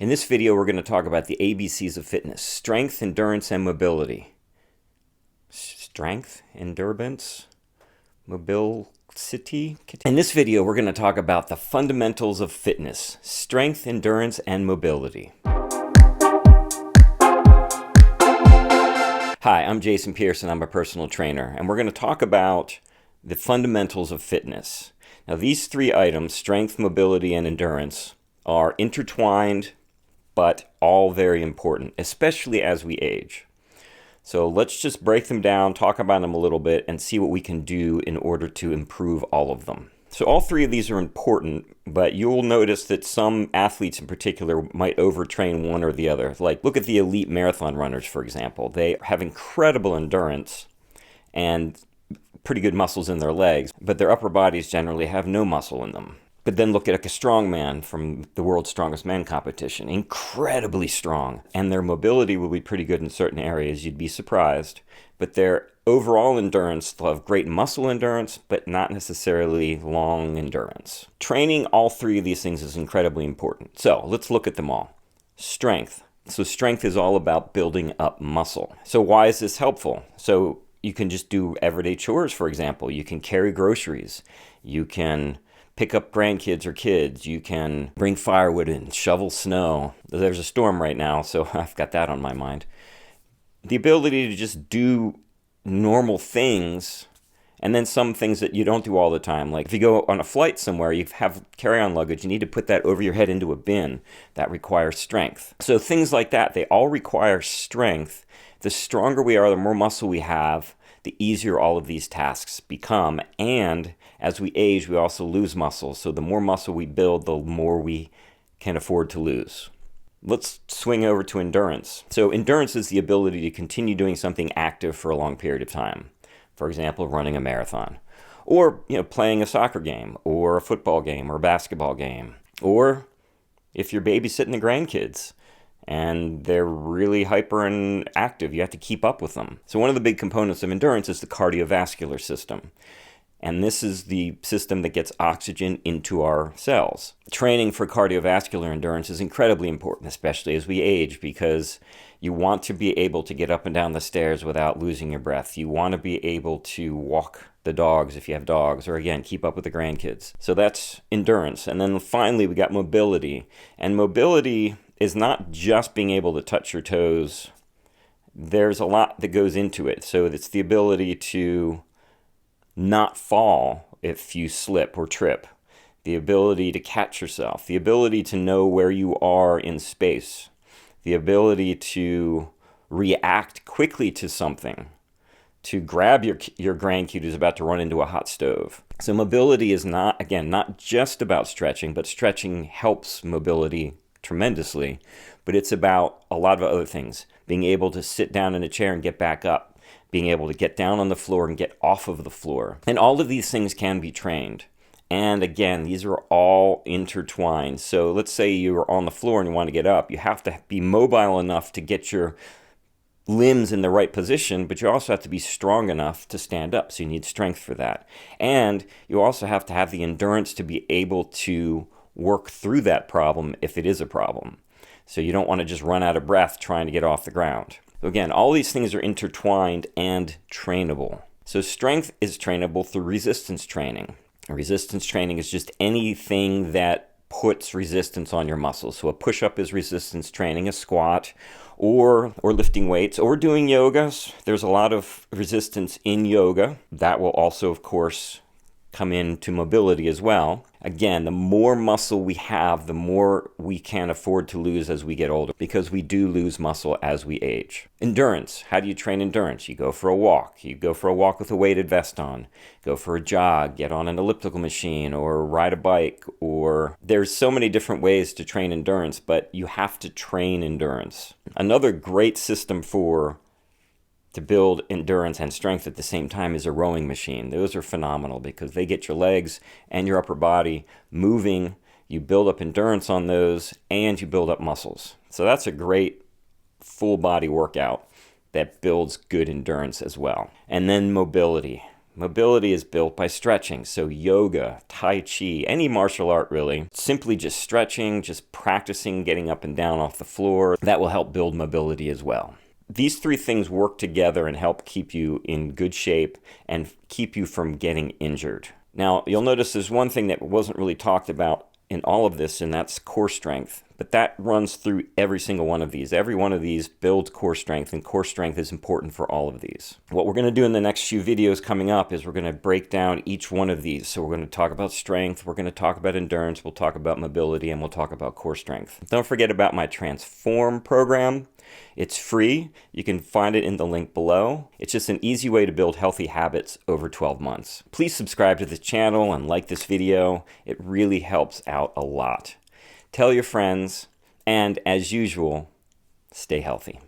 In this video, we're going to talk about the ABCs of fitness: strength, endurance, and mobility. Strength, endurance, mobility. In this video, we're going to talk about the fundamentals of fitness: strength, endurance, and mobility. Hi, I'm Jason Pearson. I'm a personal trainer, and we're going to talk about the fundamentals of fitness. Now, these three items, strength, mobility, and endurance, are intertwined, but all very important, especially as we age. So let's just break them down, talk about them a little bit, and see what we can do in order to improve all of them. So all three of these are important, but you'll notice that some athletes in particular might overtrain one or the other. Like, look at the elite marathon runners, for example. They have incredible endurance and pretty good muscles in their legs, but their upper bodies generally have no muscle in them. But then look at a strongman from the World's Strongest Man competition. Incredibly strong. And their mobility will be pretty good in certain areas. You'd be surprised. But their overall endurance, they'll have great muscle endurance, but not necessarily long endurance. Training all three of these things is incredibly important. So let's look at them all. Strength. So strength is all about building up muscle. So why is this helpful? So you can just do everyday chores, for example. You can carry groceries. You can pick up grandkids or kids. You can bring firewood and shovel snow. There's a storm right now, so I've got that on my mind. The ability to just do normal things, and then some things that you don't do all the time. Like if you go on a flight somewhere, you have carry-on luggage, you need to put that over your head into a bin. That requires strength. So things like that, they all require strength. The stronger we are, the more muscle we have, the easier all of these tasks become. And as we age, we also lose muscle. So the more muscle we build, the more we can afford to lose. Let's swing over to endurance. So endurance is the ability to continue doing something active for a long period of time. For example, running a marathon, or playing a soccer game, or a football game, or a basketball game, or if you're babysitting the grandkids and they're really hyper and active, you have to keep up with them. So one of the big components of endurance is the cardiovascular system. And this is the system that gets oxygen into our cells. Training for cardiovascular endurance is incredibly important, especially as we age, because you want to be able to get up and down the stairs without losing your breath. You want to be able to walk the dogs if you have dogs, or again, keep up with the grandkids. So that's endurance. And then finally, we got mobility. And mobility is not just being able to touch your toes. There's a lot that goes into it. So it's the ability to not fall if you slip or trip, the ability to catch yourself, the ability to know where you are in space, the ability to react quickly to something, to grab your grandkid who's about to run into a hot stove. So mobility is not just about stretching, but stretching helps mobility tremendously, but it's about a lot of other things. Being able to sit down in a chair and get back up, being able to get down on the floor and get off of the floor. And all of these things can be trained. And again, these are all intertwined. So let's say you're on the floor and you want to get up. You have to be mobile enough to get your limbs in the right position, but you also have to be strong enough to stand up. So you need strength for that. And you also have to have the endurance to be able to work through that problem if it is a problem. So you don't want to just run out of breath trying to get off the ground. So again, all these things are intertwined and trainable. So strength is trainable through resistance training. Resistance training is just anything that puts resistance on your muscles. So a push-up is resistance training, a squat, or lifting weights, or doing yoga. There's a lot of resistance in yoga. That will also, of course, come into mobility as well. Again, the more muscle we have, the more we can afford to lose as we get older, because we do lose muscle as we age. Endurance. How do you train endurance? You go for a walk. You go for a walk with a weighted vest on. Go for a jog. Get on an elliptical machine or ride a bike. Or there's so many different ways to train endurance, but you have to train endurance. Another great system to build endurance and strength at the same time is a rowing machine. Those are phenomenal because they get your legs and your upper body moving. You build up endurance on those and you build up muscles. So that's a great full body workout that builds good endurance as well. And then mobility. Mobility is built by stretching, so yoga, tai chi, any martial art really, simply just stretching, just practicing getting up and down off the floor, that will help build mobility as well. These three things work together and help keep you in good shape and keep you from getting injured. Now, you'll notice there's one thing that wasn't really talked about in all of this, and that's core strength. But that runs through every single one of these. Every one of these builds core strength, and core strength is important for all of these. What we're going to do in the next few videos coming up is we're going to break down each one of these. So we're going to talk about strength, we're going to talk about endurance, we'll talk about mobility, and we'll talk about core strength. Don't forget about my Transform program. It's free. You can find it in the link below. It's just an easy way to build healthy habits over 12 months. Please subscribe to this channel and like this video. It really helps out a lot. Tell your friends, and as usual, stay healthy.